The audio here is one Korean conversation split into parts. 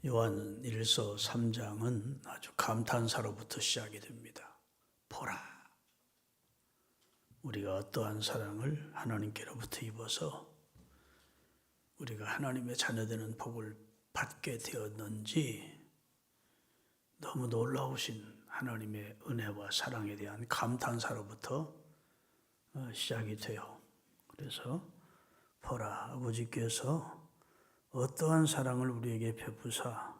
요한일서 3장은 아주 감탄사로부터 시작이 됩니다. 보라, 우리가 어떠한 사랑을 하나님께로부터 입어서 우리가 하나님의 자녀되는 복을 받게 되었는지, 너무 놀라우신 하나님의 은혜와 사랑에 대한 감탄사로부터 시작이 돼요. 그래서 보라, 아버지께서 어떠한 사랑을 우리에게 베푸사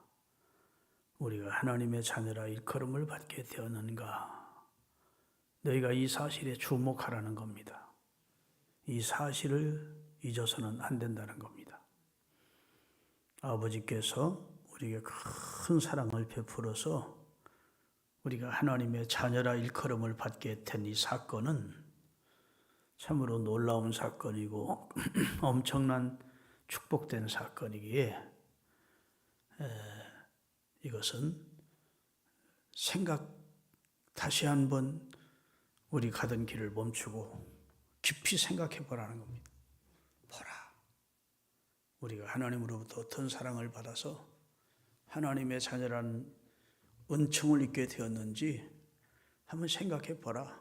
우리가 하나님의 자녀라 일컬음을 받게 되었는가. 너희가 이 사실에 주목하라는 겁니다. 이 사실을 잊어서는 안 된다는 겁니다. 아버지께서 우리에게 큰 사랑을 베풀어서 우리가 하나님의 자녀라 일컬음을 받게 된 이 사건은 참으로 놀라운 사건이고 엄청난 축복된 사건이기에 이것은 다시 한번 우리 가던 길을 멈추고 깊이 생각해 보라는 겁니다. 보라, 우리가 하나님으로부터 어떤 사랑을 받아서 하나님의 자녀라는 은총을 입게 되었는지 한번 생각해 보라,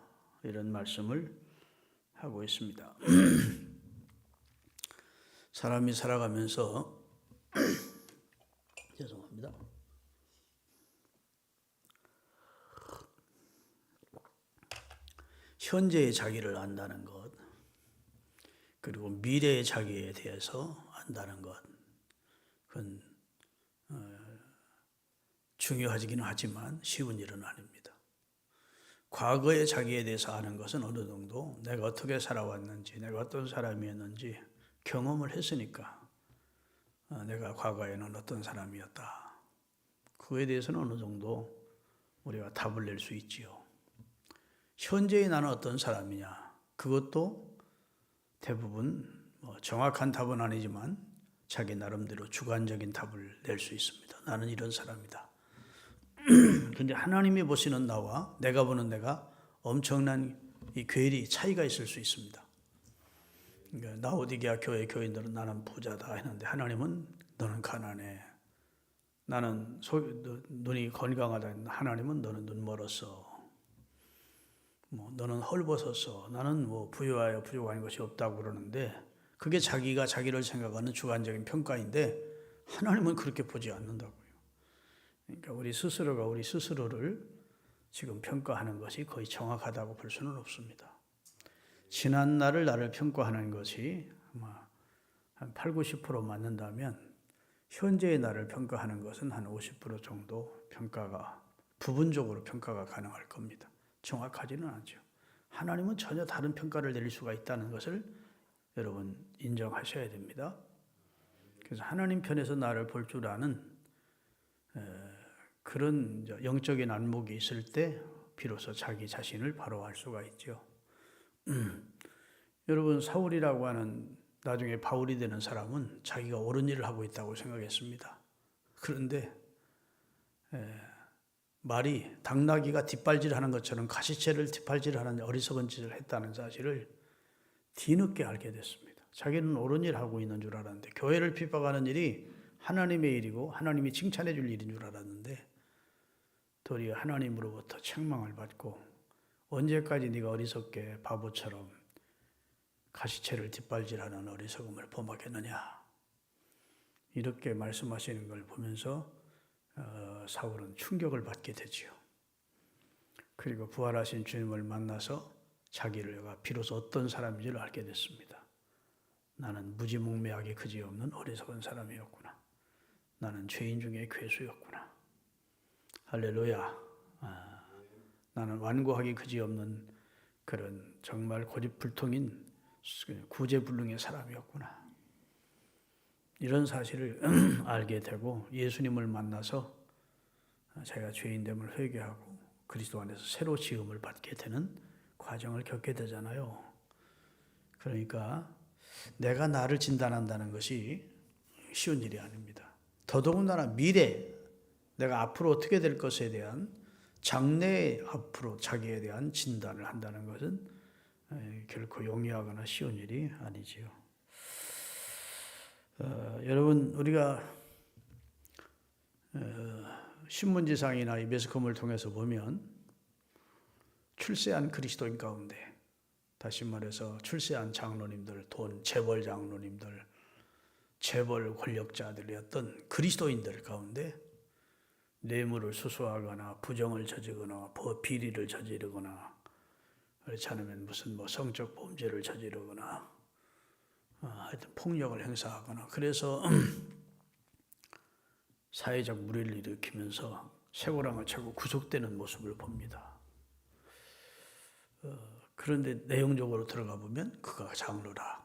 이런 말씀을 하고 있습니다. 사람이 살아가면서 죄송합니다. 현재의 자기를 안다는 것, 그리고 미래의 자기에 대해서 안다는 것, 그건 중요하기는 하지만 쉬운 일은 아닙니다. 과거의 자기에 대해서 아는 것은 어느 정도 내가 어떻게 살아왔는지, 내가 어떤 사람이었는지 경험을 했으니까 내가 과거에는 어떤 사람이었다, 그에 대해서는 어느 정도 우리가 답을 낼 수 있지요. 현재의 나는 어떤 사람이냐, 그것도 대부분 정확한 답은 아니지만 자기 나름대로 주관적인 답을 낼 수 있습니다. 나는 이런 사람이다. 근데 하나님이 보시는 나와 내가 보는 내가 엄청난 이 괴리, 차이가 있을 수 있습니다. 그러니까 라오디게아 교회 교인들은 나는 부자다 했는데 하나님은 너는 가난해. 나는 눈이 건강하다 했는데 하나님은 너는 눈 멀었어. 너는 헐벗었어. 나는 부유하여 부족한 것이 없다고 그러는데, 그게 자기가 자기를 생각하는 주관적인 평가인데 하나님은 그렇게 보지 않는다고요. 그러니까 우리 스스로가 우리 스스로를 지금 평가하는 것이 거의 정확하다고 볼 수는 없습니다. 지난 날을 나를 평가하는 것이 아마 한 8, 90% 맞는다면 현재의 나를 평가하는 것은 한 50% 정도 부분적으로 평가가 가능할 겁니다. 정확하지는 않죠. 하나님은 전혀 다른 평가를 내릴 수가 있다는 것을 여러분 인정하셔야 됩니다. 그래서 하나님 편에서 나를 볼 줄 아는 그런 영적인 안목이 있을 때 비로소 자기 자신을 바로 알 수가 있죠. 여러분, 사울이라고 하는 나중에 바울이 되는 사람은 자기가 옳은 일을 하고 있다고 생각했습니다. 그런데 말이 당나귀가 뒷발질하는 것처럼 가시채를 뒷발질하는 어리석은 짓을 했다는 사실을 뒤늦게 알게 됐습니다. 자기는 옳은 일 하고 있는 줄 알았는데, 교회를 핍박하는 일이 하나님의 일이고 하나님이 칭찬해 줄 일인 줄 알았는데 도리어 하나님으로부터 책망을 받고, 언제까지 네가 어리석게 바보처럼 가시채를 뒷발질하는 어리석음을 범하겠느냐, 이렇게 말씀하시는 걸 보면서 사울은 충격을 받게 되지요. 그리고 부활하신 주님을 만나서 자기가 비로소 어떤 사람인지를 알게 됐습니다. 나는 무지몽매하게 그지없는 어리석은 사람이었구나. 나는 죄인 중에 괴수였구나. 할렐루야. 나는 완고하기 그지없는 그런 정말 고집불통인 구제불능의 사람이었구나. 이런 사실을 알게 되고 예수님을 만나서 자기가 죄인됨을 회개하고 그리스도 안에서 새로 지음을 받게 되는 과정을 겪게 되잖아요. 그러니까 내가 나를 진단한다는 것이 쉬운 일이 아닙니다. 더더군다나 미래, 내가 앞으로 어떻게 될 것에 대한 장래, 앞으로 자기에 대한 진단을 한다는 것은 결코 용이하거나 쉬운 일이 아니지요. 여러분 우리가 신문지상이나 이 매스컴을 통해서 보면 출세한 그리스도인 가운데, 다시 말해서 출세한 장로님들, 돈 재벌 장로님들, 재벌 권력자들이었던 그리스도인들 가운데 뇌물을 수수하거나 부정을 저지르거나 비리를 저지르거나, 그렇지 않으면 무슨 성적 범죄를 저지르거나 하여튼 폭력을 행사하거나, 그래서 사회적 물의를 일으키면서 쇠고랑을 차고 구속되는 모습을 봅니다. 그런데 내용적으로 들어가 보면 그가 장로다,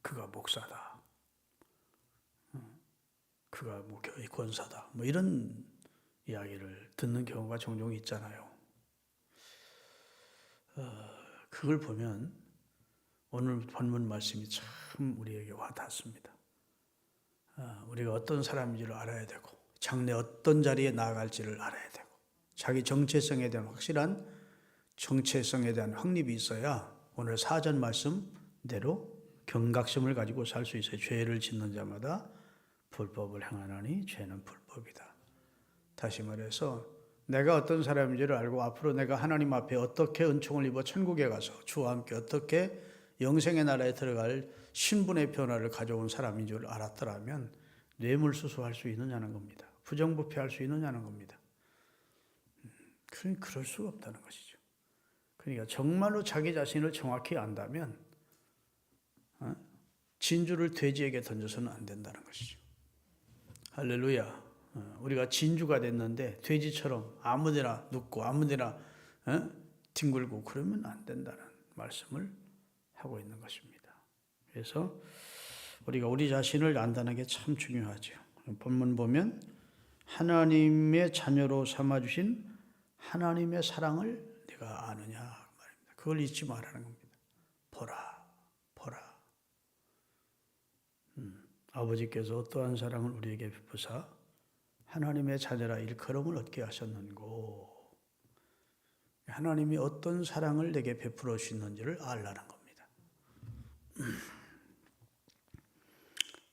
그가 목사다, 그가 교회 권사다, 이런 이야기를 듣는 경우가 종종 있잖아요. 그걸 보면 오늘 본문 말씀이 참 우리에게 와닿습니다. 우리가 어떤 사람인지를 알아야 되고, 장래 어떤 자리에 나아갈지를 알아야 되고, 자기 정체성에 대한 확실한 정체성에 대한 확립이 있어야 오늘 사전 말씀대로 경각심을 가지고 살 수 있어요. 죄를 짓는 자마다 불법을 행하나니 죄는 불법이다. 다시 말해서 내가 어떤 사람인지를 알고 앞으로 내가 하나님 앞에 어떻게 은총을 입어 천국에 가서 주와 함께 어떻게 영생의 나라에 들어갈 신분의 변화를 가져온 사람인 줄 알았더라면 뇌물수수할 수 있느냐는 겁니다. 부정부패할 수 있느냐는 겁니다. 그럴 수가 없다는 것이죠. 그러니까 정말로 자기 자신을 정확히 안다면 진주를 돼지에게 던져서는 안 된다는 것이죠. 할렐루야. 우리가 진주가 됐는데 돼지처럼 아무데나 눕고 아무데나 뒹굴고 그러면 안 된다는 말씀을 하고 있는 것입니다. 그래서 우리가 우리 자신을 안다는 게 참 중요하죠. 본문 보면 하나님의 자녀로 삼아주신 하나님의 사랑을 네가 아느냐 말입니다. 그걸 잊지 말라는 겁니다. 보라. 아버지께서 어떠한 사랑을 우리에게 베푸사 하나님의 자녀라 일컬음을 얻게 하셨는고, 하나님이 어떤 사랑을 내게 베풀어 주시는지를 알라는 겁니다.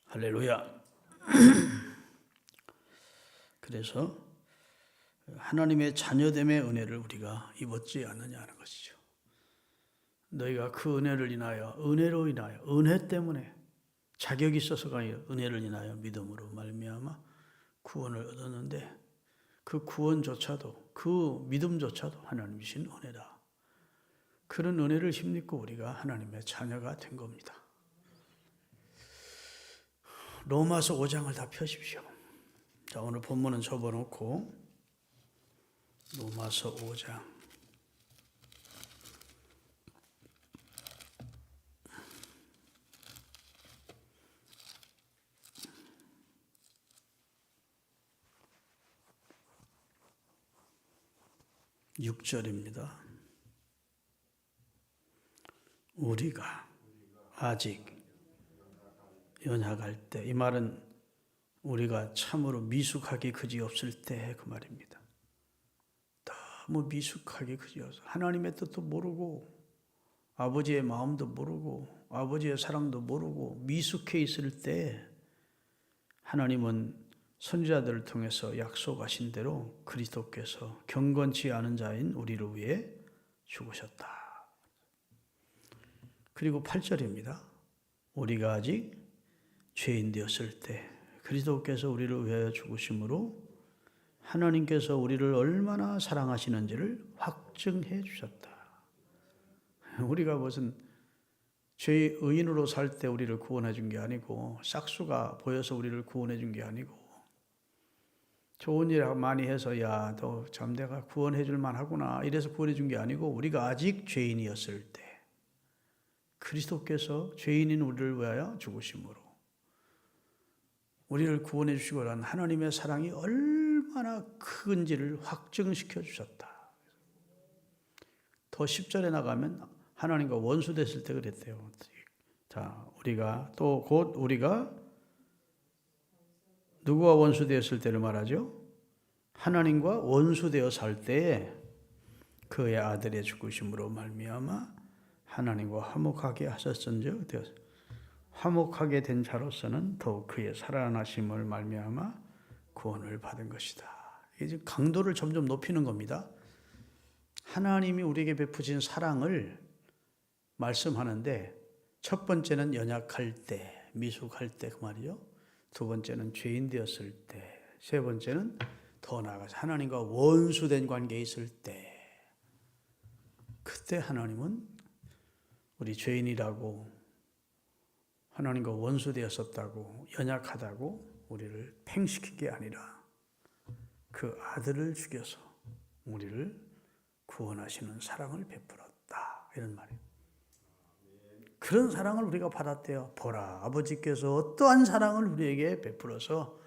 할렐루야. 그래서 하나님의 자녀됨의 은혜를 우리가 입었지 않느냐는 것이죠. 너희가 그 은혜를 인하여, 은혜로 인하여, 은혜 때문에 자격이 있어서가 아니라 은혜를 인하여 믿음으로 말미암아 구원을 얻었는데, 그 구원조차도, 그 믿음조차도 하나님이 주신 은혜다. 그런 은혜를 힘입고 우리가 하나님의 자녀가 된 겁니다. 로마서 5장을 다 펴십시오. 자, 오늘 본문은 접어놓고 로마서 5장. (6절입니다) 우리가 아직 연약할 때, 이 말은 우리가 참으로 미숙하기 그지없을 때 그 말입니다. 너무 미숙하기 그지없어. 하나님의 뜻도 모르고 아버지의 마음도 모르고 아버지의 사랑도 모르고 미숙해 있을 때 하나님은 선지자들을 통해서 약속하신 대로 그리스도께서 경건치 않은 자인 우리를 위해 죽으셨다. 그리고 8절입니다. 우리가 아직 죄인 되었을 때 그리스도께서 우리를 위하여 죽으심으로 하나님께서 우리를 얼마나 사랑하시는지를 확증해 주셨다. 우리가 무슨 죄의 의인으로 살 때 우리를 구원해 준 게 아니고, 싹수가 보여서 우리를 구원해 준 게 아니고, 좋은 일 많이 해서 야, 너 참 내가 구원해 줄 만하구나 이래서 구원해 준 게 아니고, 우리가 아직 죄인이었을 때 그리스도께서 죄인인 우리를 위하여 죽으심으로 우리를 구원해 주시고 난 하나님의 사랑이 얼마나 큰지를 확증시켜 주셨다. 더 10절에 나가면 하나님과 원수 됐을 때 그랬대요. 자, 우리가 또 곧 우리가 누구와 원수 되었을 때를 말하죠? 하나님과 원수 되어 살 때에 그의 아들의 죽으심으로 말미암아 하나님과 화목하게 하셨은즉 화목하게 된 자로서는 더욱 그의 살아나심을 말미암아 구원을 받은 것이다. 이제 강도를 점점 높이는 겁니다. 하나님이 우리에게 베푸신 사랑을 말씀하는데 첫 번째는 연약할 때, 미숙할 때 그 말이죠. 두 번째는 죄인 되었을 때, 세 번째는 더 나아가서 하나님과 원수된 관계에 있을 때, 그때 하나님은 우리 죄인이라고 하나님과 원수되었었다고 연약하다고 우리를 팽식한 게 아니라 그 아들을 죽여서 우리를 구원하시는 사랑을 베풀었다. 이런 말이에요. 그런 사랑을 우리가 받았대요. 보라, 아버지께서 어떠한 사랑을 우리에게 베풀어서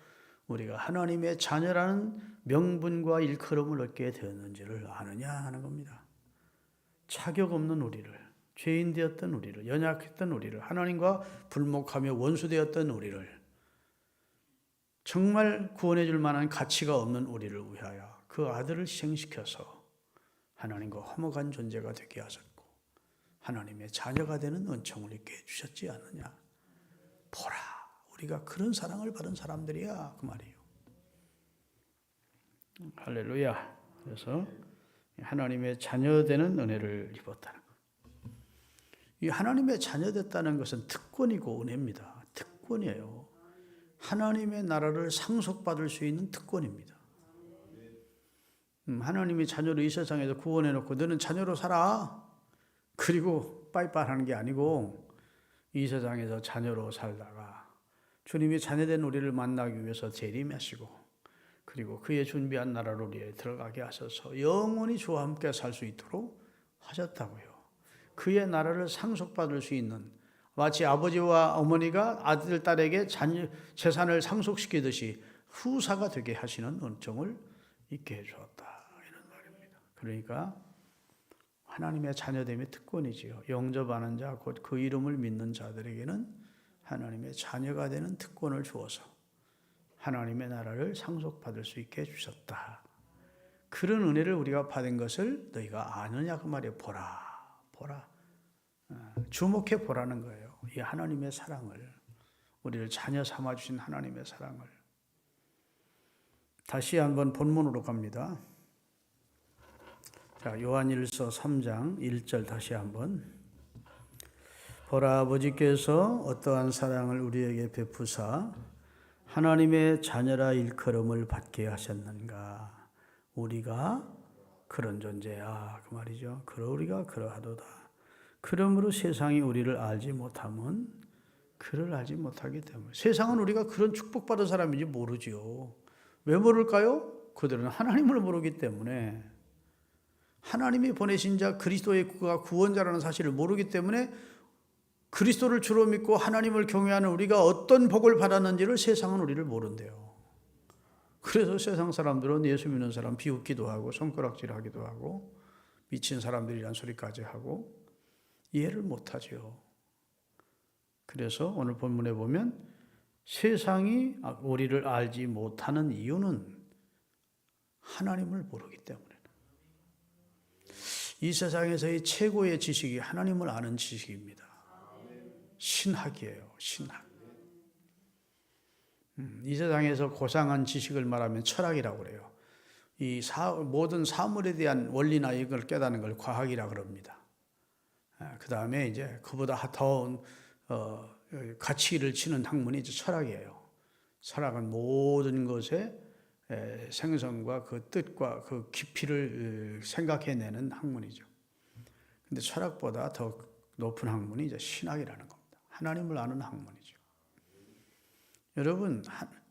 우리가 하나님의 자녀라는 명분과 일컬음을 얻게 되었는지를 아느냐 하는 겁니다. 자격 없는 우리를, 죄인 되었던 우리를, 연약했던 우리를, 하나님과 불목하며 원수되었던 우리를, 정말 구원해 줄 만한 가치가 없는 우리를 위하여 그 아들을 희생시켜서 하나님과 화목한 존재가 되게 하셨고 하나님의 자녀가 되는 은총을 있게 해주셨지 않느냐. 보라, 우리가 그런 사랑을 받은 사람들이야 그 말이에요. 할렐루야. 그래서 하나님의 자녀 되는 은혜를 입었다는 것. 이 하나님의 자녀 됐다는 것은 특권이고 은혜입니다. 특권이에요. 하나님의 나라를 상속받을 수 있는 특권입니다. 하나님이 자녀를 이 세상에서 구원해놓고 너는 자녀로 살아. 그리고 빠이빠이 하는 게 아니고 이 세상에서 자녀로 살다가 주님이 자녀된 우리를 만나기 위해서 재림하시고 그리고 그의 준비한 나라로 우리에 들어가게 하셔서 영원히 주와 함께 살 수 있도록 하셨다고요. 그의 나라를 상속받을 수 있는, 마치 아버지와 어머니가 아들, 딸에게 재산을 상속시키듯이 후사가 되게 하시는 은총을 있게 해주었다. 이런 말입니다. 그러니까 하나님의 자녀됨의 특권이지요. 영접하는 자, 곧 그 이름을 믿는 자들에게는 하나님의 자녀가 되는 특권을 주어서 하나님의 나라를 상속받을 수 있게 해주셨다. 그런 은혜를 우리가 받은 것을 너희가 아느냐 그 말이에요. 보라. 주목해 보라는 거예요. 이 하나님의 사랑을, 우리를 자녀 삼아주신 하나님의 사랑을. 다시 한번 본문으로 갑니다. 자, 요한일서 3장 1절 다시 한번. 보라, 아버지께서 어떠한 사랑을 우리에게 베푸사 하나님의 자녀라 일컬음을 받게 하셨는가. 우리가 그런 존재야 그 말이죠. 우리가 그러하도다. 그러므로 세상이 우리를 알지 못하면 그를 알지 못하기 때문에. 세상은 우리가 그런 축복받은 사람인지 모르지요. 왜 모를까요? 그들은 하나님을 모르기 때문에, 하나님이 보내신 자 그리스도의 구원자라는 사실을 모르기 때문에 그리스도를 주로 믿고 하나님을 경외하는 우리가 어떤 복을 받았는지를 세상은 우리를 모른대요. 그래서 세상 사람들은 예수 믿는 사람 비웃기도 하고 손가락질하기도 하고 미친 사람들이란 소리까지 하고 이해를 못하죠. 그래서 오늘 본문에 보면 세상이 우리를 알지 못하는 이유는 하나님을 모르기 때문에. 이 세상에서의 최고의 지식이 하나님을 아는 지식입니다. 신학이에요. 신학. 이 세상에서 고상한 지식을 말하면 철학이라고 그래요. 모든 사물에 대한 원리나 이걸 깨닫는 걸 과학이라고 그럽니다. 그 다음에 이제 그보다 더 가치를 치는 학문이 이제 철학이에요. 철학은 모든 것의 생성과 그 뜻과 그 깊이를 생각해내는 학문이죠. 근데 철학보다 더 높은 학문이 이제 신학이라는 겁니다. 하나님을 아는 학문이죠. 여러분,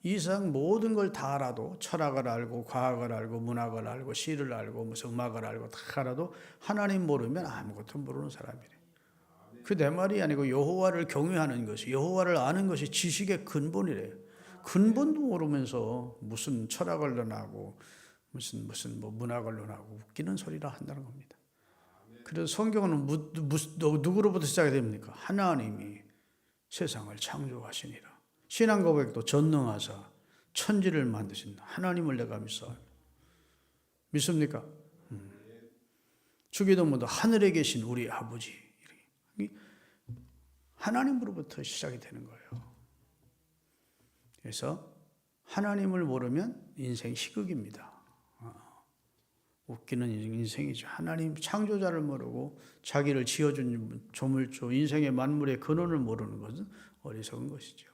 이 세상 모든 걸 다 알아도, 철학을 알고 과학을 알고 문학을 알고 시를 알고 무슨 음악을 알고 다 알아도 하나님 모르면 아무것도 모르는 사람이래. 그 내 말이 아니고 여호와를 경외하는 것이, 여호와를 아는 것이 지식의 근본이래. 근본도 모르면서 무슨 철학을 논하고 무슨 문학을 논하고 웃기는 소리라 한다는 겁니다. 그래서 성경은 누구로부터 시작이 됩니까? 하나님이 세상을 창조하시니라. 신앙 고백도 전능하사 천지를 만드신 하나님을 내가 믿사오니. 믿습니까? 주기도문도 하늘에 계신 우리 아버지. 하나님으로부터 시작이 되는 거예요. 그래서 하나님을 모르면 인생 희극입니다. 웃기는 인생이죠. 하나님 창조자를 모르고 자기를 지어준 조물주, 인생의 만물의 근원을 모르는 것은 어리석은 것이죠.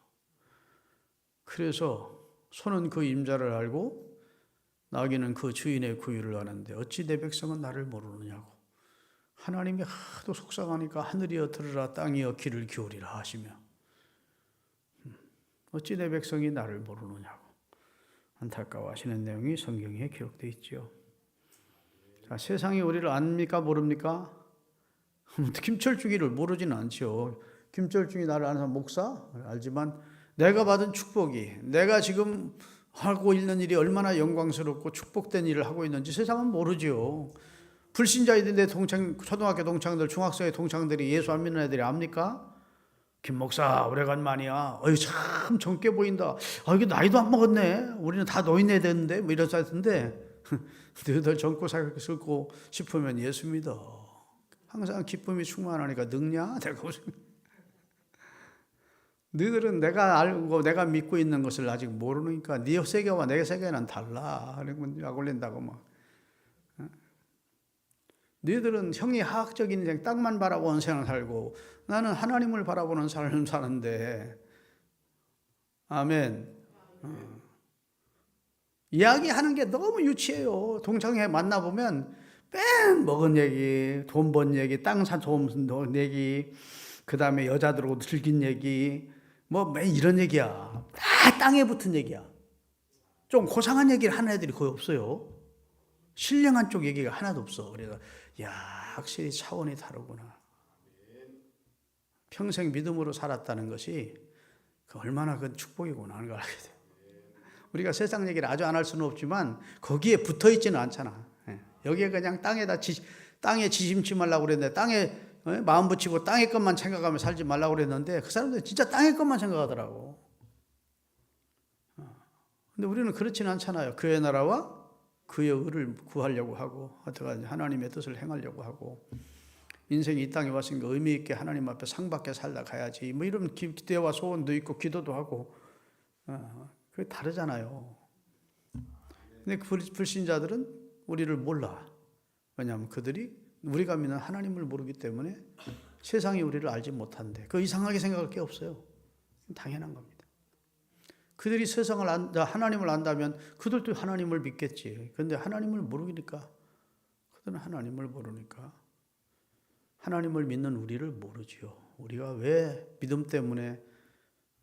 그래서 소는 그 임자를 알고 나귀는 그 주인의 구유를 아는데 어찌 내 백성은 나를 모르느냐고. 하나님이 하도 속상하니까 하늘이여 들으라 땅이여 귀를 기울이라 하시며 어찌 내 백성이 나를 모르느냐고 안타까워하시는 내용이 성경에 기록되어 있죠. 자, 세상이 우리를 압니까 모릅니까? 김철중이를 모르지는 않죠. 김철중이 나를 아는 사람 목사? 알지만 내가 받은 축복이, 내가 지금 하고 있는 일이 얼마나 영광스럽고 축복된 일을 하고 있는지 세상은 모르죠. 불신자이던데 초등학교 동창들, 중학생의 동창들이 예수 안 믿는 애들이 압니까? 김 목사 오래간만이야. 어이 참 젊게 보인다. 이게 나이도 안 먹었네. 우리는 다 노인네 됐는데 뭐 이런 사람인데 너희들 젊고 살고 싶으면 예수 믿어. 항상 기쁨이 충만하니까 늙냐? 내가 너희들은 내가 알고 내가 믿고 있는 것을 아직 모르니까 네 세계와 내 세계는 달라. 그러면 약 올린다고 막. 너희들은 형이 하학적인 인생 땅만 바라보는 생을 살고 나는 하나님을 바라보는 삶을 사는데 아멘. 이야기하는 게 너무 유치해요. 동창회 만나보면 뺑 먹은 얘기, 돈 번 얘기, 땅 사 돈 얘기, 그 다음에 여자들하고 즐긴 얘기, 뭐 이런 얘기야. 다 땅에 붙은 얘기야. 좀 고상한 얘기를 하는 애들이 거의 없어요. 신령한 쪽 얘기가 하나도 없어. 그래서 야, 확실히 차원이 다르구나. 평생 믿음으로 살았다는 것이 얼마나 큰 축복이구나 하는 걸 알게 돼요. 우리가 세상 얘기를 아주 안 할 수는 없지만 거기에 붙어 있지는 않잖아. 여기에 그냥 땅에 지심치 말라고 그랬는데 땅에 마음 붙이고 땅의 것만 생각하며 살지 말라고 그랬는데 그 사람들 진짜 땅의 것만 생각하더라고. 근데 우리는 그렇지는 않잖아요. 그의 나라와 그의 의를 구하려고 하고 하여튼 하나님의 뜻을 행하려고 하고 인생이 이 땅에 왔으니까 의미 있게 하나님 앞에 상 받게 살다 가야지 뭐 이런 기대와 소원도 있고 기도도 하고 그게 다르잖아요. 근데 그 불신자들은 우리를 몰라. 왜냐하면 그들이 우리가 믿는 하나님을 모르기 때문에 세상이 우리를 알지 못한대. 그 이상하게 생각할 게 없어요. 당연한 겁니다. 그들이 하나님을 안다면 그들도 하나님을 믿겠지. 그런데 하나님을 모르니까 그들은 하나님을 모르니까 하나님을 믿는 우리를 모르지요. 우리가 왜 믿음 때문에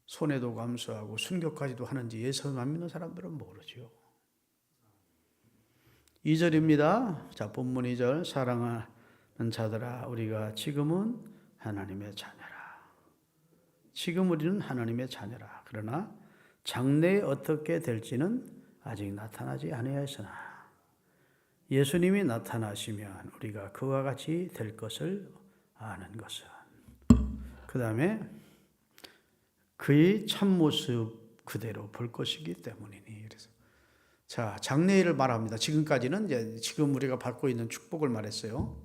손해도 감수하고 순교까지도 하는지 예수만 믿는 사람들은 모르지요. 2절입니다. 자, 본문 2절. 사랑하는 자들아 우리가 지금은 하나님의 자녀라. 지금 우리는 하나님의 자녀라. 그러나 장래에 어떻게 될지는 아직 나타나지 아니하였으나 예수님이 나타나시면 우리가 그와 같이 될 것을 아는 것은 그 다음에 그의 참모습 그대로 볼 것이기 때문이니. 그래서 자, 장래를 말합니다. 지금까지는 이제 지금 우리가 받고 있는 축복을 말했어요.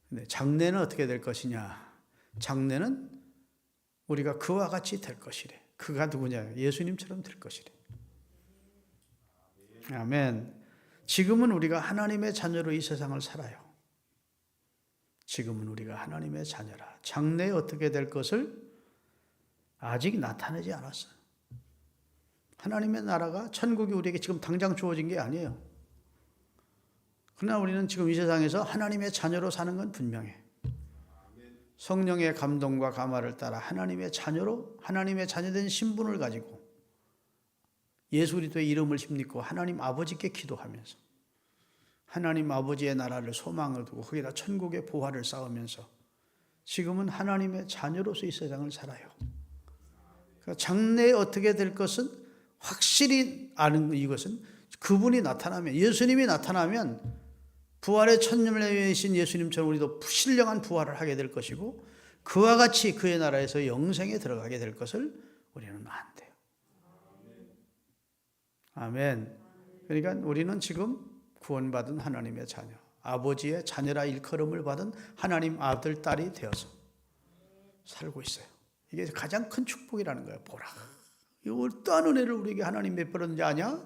근데 장래는 어떻게 될 것이냐? 장래는 우리가 그와 같이 될 것이래. 그가 누구냐? 예수님처럼 될 것이래. 아멘. 지금은 우리가 하나님의 자녀로 이 세상을 살아요. 지금은 우리가 하나님의 자녀라. 장래에 어떻게 될 것을 아직 나타내지 않았어요. 하나님의 나라가 천국이 우리에게 지금 당장 주어진 게 아니에요. 그러나 우리는 지금 이 세상에서 하나님의 자녀로 사는 건 분명해. 성령의 감동과 감화를 따라 하나님의 자녀로 하나님의 자녀된 신분을 가지고 예수 그리스도의 이름을 힘입고 하나님 아버지께 기도하면서 하나님 아버지의 나라를 소망을 두고 거기다 천국의 보화를 쌓으면서 지금은 하나님의 자녀로서 이 세상을 살아요. 그러니까 장래에 어떻게 될 것은 확실히 아는 이것은 그분이 나타나면 예수님이 나타나면 부활의 천년이신 예수님처럼 우리도 신령한 부활을 하게 될 것이고 그와 같이 그의 나라에서 영생에 들어가게 될 것을 우리는 안대요. 아멘. 그러니까 우리는 지금 구원받은 하나님의 자녀, 아버지의 자녀라 일컬음을 받은 하나님 아들, 딸이 되어서 살고 있어요. 이게 가장 큰 축복이라는 거예요. 보라. 이 어떠한 은혜를 우리에게 하나님 베풀었는지 아냐?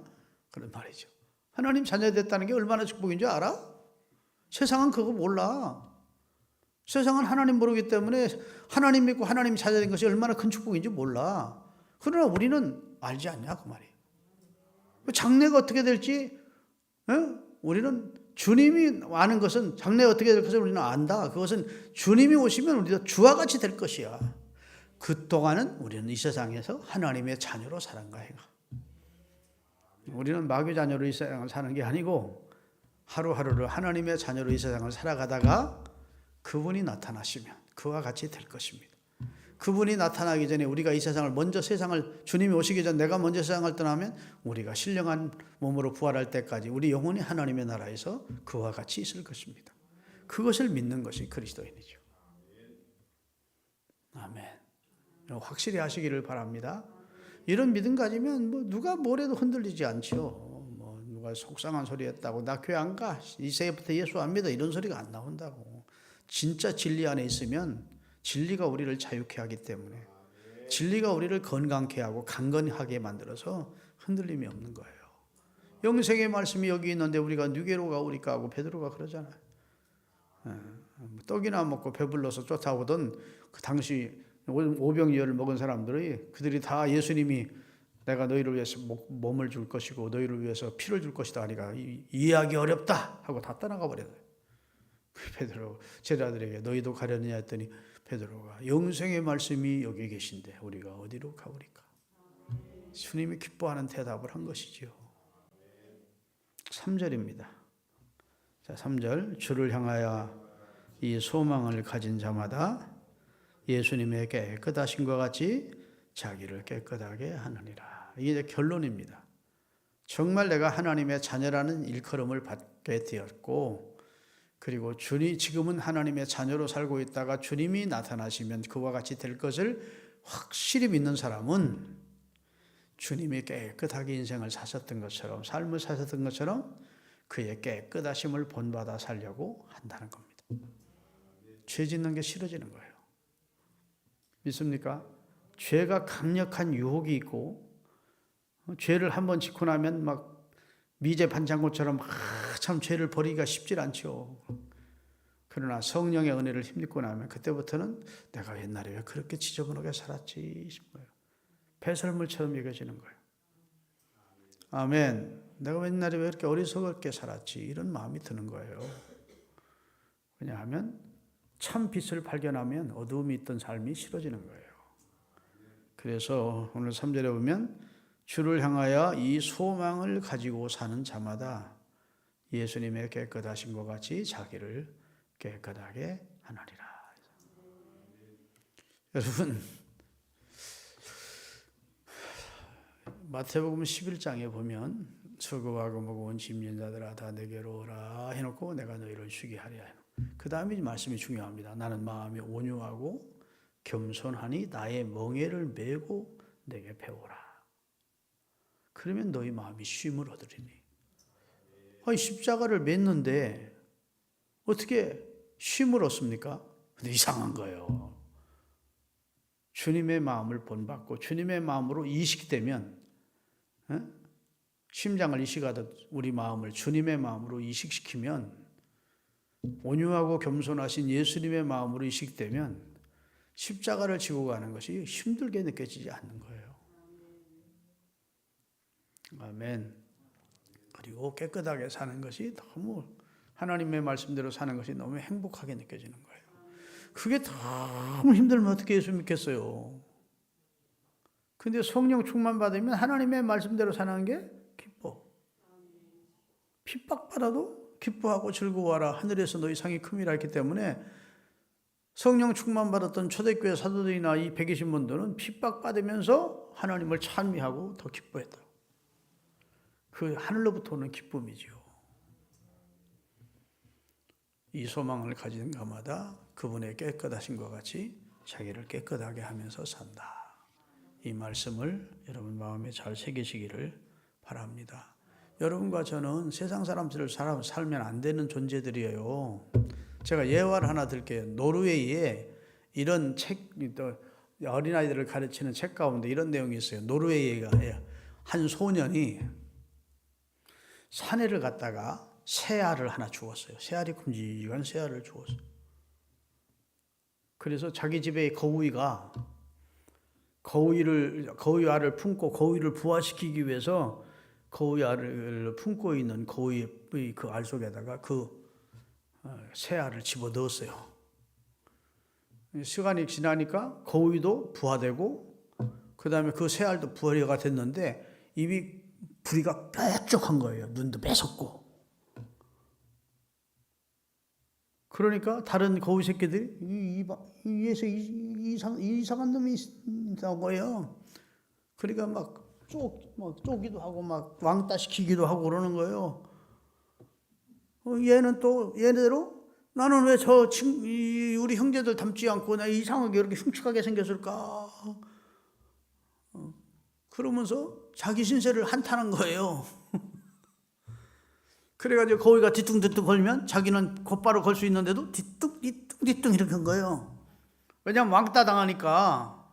그런 말이죠. 하나님 자녀 됐다는 게 얼마나 축복인 줄 알아? 세상은 그거 몰라. 세상은 하나님 모르기 때문에 하나님 믿고 하나님 자녀 된 것이 얼마나 큰 축복인지 몰라. 그러나 우리는 알지 않냐 그 말이에요. 장래가 어떻게 될지 우리는 주님이 아는 것은 장래가 어떻게 될 것을 우리는 안다. 그것은 주님이 오시면 우리도 주와 같이 될 것이야. 그동안은 우리는 이 세상에서 하나님의 자녀로 살아가 해가. 우리는 마귀 자녀로 이 세상을 사는 게 아니고 하루하루를 하나님의 자녀로 이 세상을 살아가다가 그분이 나타나시면 그와 같이 될 것입니다. 그분이 나타나기 전에 우리가 이 세상을 먼저 세상을 주님이 오시기 전 내가 먼저 세상을 떠나면 우리가 신령한 몸으로 부활할 때까지 우리 영혼이 하나님의 나라에서 그와 같이 있을 것입니다. 그것을 믿는 것이 그리스도인이죠. 아멘. 확실히 하시기를 바랍니다. 이런 믿음 가지면 뭐 누가 뭐래도 흔들리지 않죠. 뭐 누가 속상한 소리 했다고 나 교회 안 가. 이 세부터 예수 안 믿어. 이런 소리가 안 나온다고. 진짜 진리 안에 있으면 진리가 우리를 자유케 하기 때문에 진리가 우리를 건강케 하고 강건하게 만들어서 흔들림이 없는 거예요. 영생의 말씀이 여기 있는데 우리가 누게로 가오리까 하고 베드로가 그러잖아요. 떡이나 먹고 배불러서 쫓아오던 그 당시 오병이어를 먹은 사람들이 그들이 다 예수님이 내가 너희를 위해서 몸을 줄 것이고 너희를 위해서 피를 줄 것이다 하니까 이해하기 어렵다 하고 다 떠나가 버렸어요. 베드로 제자들에게 너희도 가려느냐 했더니 베드로가 영생의 말씀이 여기 계신데 우리가 어디로 가오리까? 주님이 기뻐하는 대답을 한 것이지요. 3절입니다. 자, 3절 주를 향하여 이 소망을 가진 자마다 예수님의 깨끗하심과 같이 자기를 깨끗하게 하느니라. 이게 이제 결론입니다. 정말 내가 하나님의 자녀라는 일컬음을 받게 되었고 그리고 지금은 하나님의 자녀로 살고 있다가 주님이 나타나시면 그와 같이 될 것을 확실히 믿는 사람은 주님이 깨끗하게 인생을 사셨던 것처럼 삶을 사셨던 것처럼 그의 깨끗하심을 본받아 살려고 한다는 겁니다. 죄 짓는 게 싫어지는 거예요. 믿습니까? 죄가 강력한 유혹이 있고 죄를 한번 짓고 나면 막 미제 반창고처럼 참 죄를 버리기가 쉽질 않죠. 그러나 성령의 은혜를 힘입고 나면 그때부터는 내가 옛날에 왜 그렇게 지저분하게 살았지 싶어요. 배설물처럼 여겨지는 거예요. 아멘. 내가 옛날에 왜 이렇게 어리석게 살았지 이런 마음이 드는 거예요. 왜냐하면 참 빛을 발견하면 어두움이 있던 삶이 싫어지는 거예요. 그래서 오늘 3절에 보면 주를 향하여 이 소망을 가지고 사는 자마다 예수님의 깨끗하심과 같이 자기를 깨끗하게 하나리라. 여러분 마태복음 11장에 보면 수고하고 무거운 짐진 자들아 다 내게로 오라 해놓고 내가 너희를 쉬게 하리라. 그 다음에 말씀이 중요합니다. 나는 마음이 온유하고 겸손하니 나의 멍에를 메고 내게 배우라. 그러면 너희 마음이 쉼을 얻으리니. 십자가를 맸는데 어떻게 쉼을 얻습니까? 근데 이상한 거예요. 주님의 마음을 본받고 주님의 마음으로 이식되면 심장을 이식하듯 우리 마음을 주님의 마음으로 이식시키면 온유하고 겸손하신 예수님의 마음으로 이식되면 십자가를 지고 가는 것이 힘들게 느껴지지 않는 거예요. 아멘. 그리고 깨끗하게 사는 것이 너무 하나님의 말씀대로 사는 것이 너무 행복하게 느껴지는 거예요. 그게 너무 힘들면 어떻게 예수 믿겠어요? 근데 성령 충만 받으면 하나님의 말씀대로 사는 게 기뻐. 핍박받아도 기뻐하고 즐거워하라. 하늘에서 너희 상이 큼이라 했기 때문에 성령 충만 받았던 초대교회 사도들이나 이 120분들은 핍박받으면서 하나님을 찬미하고 더 기뻐했다. 그 하늘로부터 오는 기쁨이죠. 이 소망을 가진 자마다 그분의 깨끗하심과 같이 자기를 깨끗하게 하면서 산다. 이 말씀을 여러분 마음에 잘 새기시기를 바랍니다. 여러분과 저는 세상 사람들을 살면 안 되는 존재들이에요. 제가 예화를 하나 들게요. 노르웨이에 이런 어린아이들을 가르치는 책 가운데 이런 내용이 있어요. 노르웨이가 한 소년이 산에를 갔다가 새알을 하나 주웠어요. 새알이 큼직한 새알을 주웠어요. 그래서 자기 집에 거위가 거위 알을 품고 거위를 부화시키기 위해서 거위 알을 품고 있는 거위의 그 알 속에다가 그 새알을 집어 넣었어요. 시간이 지나니까 거위도 부화되고 그 다음에 그 새알도 부화가 됐는데 입이 부리가 뾰족한 거예요. 눈도 매섭고. 그러니까 다른 거위 새끼들이 위에서 이상한 놈이 있다는 거예요. 그러니까 막 쪼기도 하고 막 왕따 시키기도 하고 그러는 거예요. 얘는 또 얘네대로 나는 왜 우리 형제들 닮지 않고 나 이상하게 이렇게 흉측하게 생겼을까? 그러면서 자기 신세를 한탄한 거예요. 그래가지고 거위가 뒤뚱뒤뚱 걸면 자기는 곧바로 걸 수 있는데도 뒤뚱뒤뚱 이렇게 한 거예요. 왜냐하면 왕따 당하니까.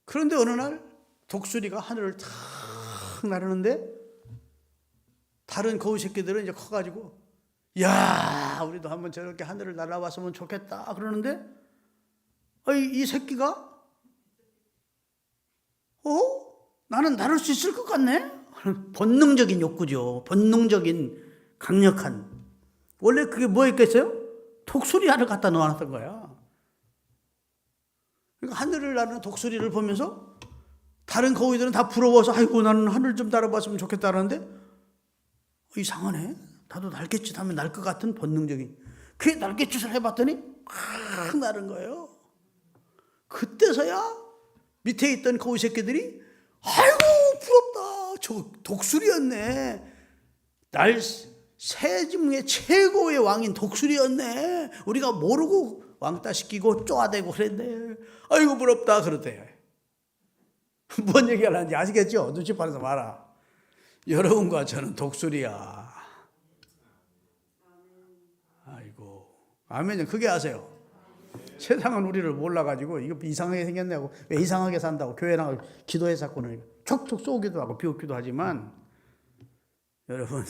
그런데 어느 날 독수리가 하늘을 탁 나르는데 다른 거위 새끼들은 이제 커가지고 야 우리도 한번 저렇게 하늘을 날아봤으면 좋겠다 그러는데 이 새끼가 나는 나를 수 있을 것 같네. 본능적인 욕구죠. 본능적인 강력한. 원래 그게 뭐였겠어요? 독수리 알을 갖다 놓아놨던 거야. 그러니까 하늘을 나르는 독수리를 보면서 다른 거위들은 다 부러워서 아이고 나는 하늘 좀 날아봤으면 좋겠다는데 이상하네. 나도 날갯짓 하면 날 것 같은 본능적인. 그게 날갯짓을 해봤더니 확 나른 거예요. 그때서야 밑에 있던 거위 새끼들이 아이고 부럽다. 저 독수리였네. 새 중에 최고의 왕인 독수리였네. 우리가 모르고 왕따시키고 쪼아대고 그랬네. 아이고 부럽다 그러대요. 뭔 얘기 하는지 아시겠죠? 눈치 빠져서 말아. 여러분과 저는 독수리야. 아이고 아멘요. 그게 아세요. 세상은 우리를 몰라가지고 이거 이상하게 생겼냐고 왜 이상하게 산다고 교회 나가고 기도해서 자꾸는 툭툭 쏘기도 하고 비웃기도 하지만 여러분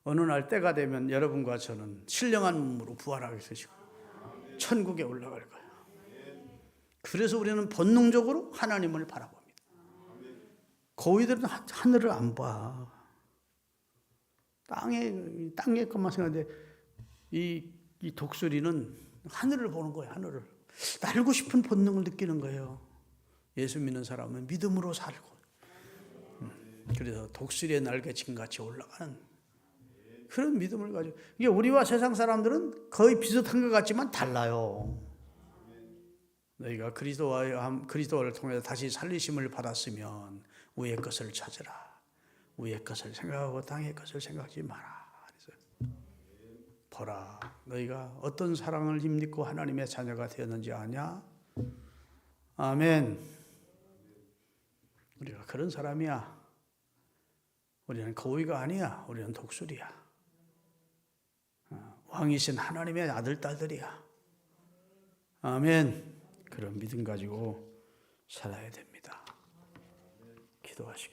어느 날 때가 되면 여러분과 저는 신령한 몸으로 부활하게 되시고 천국에 올라갈 거예요. 그래서 우리는 본능적으로 하나님을 바라봅니다. 거위들은 하늘을 안 봐. 땅에 것만 생각하는데 이 독수리는 하늘을 보는 거예요. 하늘을. 날고 싶은 본능을 느끼는 거예요. 예수 믿는 사람은 믿음으로 살고. 그래서 독수리의 날개친 같이 올라가는 그런 믿음을 가지고. 이게 우리와 세상 사람들은 거의 비슷한 것 같지만 달라요. 너희가 그리스도를 통해서 다시 살리심을 받았으면 위의 것을 찾으라. 위의 것을 생각하고 땅의 것을 생각하지 마라. 보라, 너희가 어떤 사랑을 힘입고 하나님의 자녀가 되었는지 아냐? 아멘. 우리가 그런 사람이야. 우리는 거위가 아니야. 우리는 독수리야. 왕이신 하나님의 아들, 딸들이야. 아멘. 그런 믿음 가지고 살아야 됩니다. 기도하시겠습니다.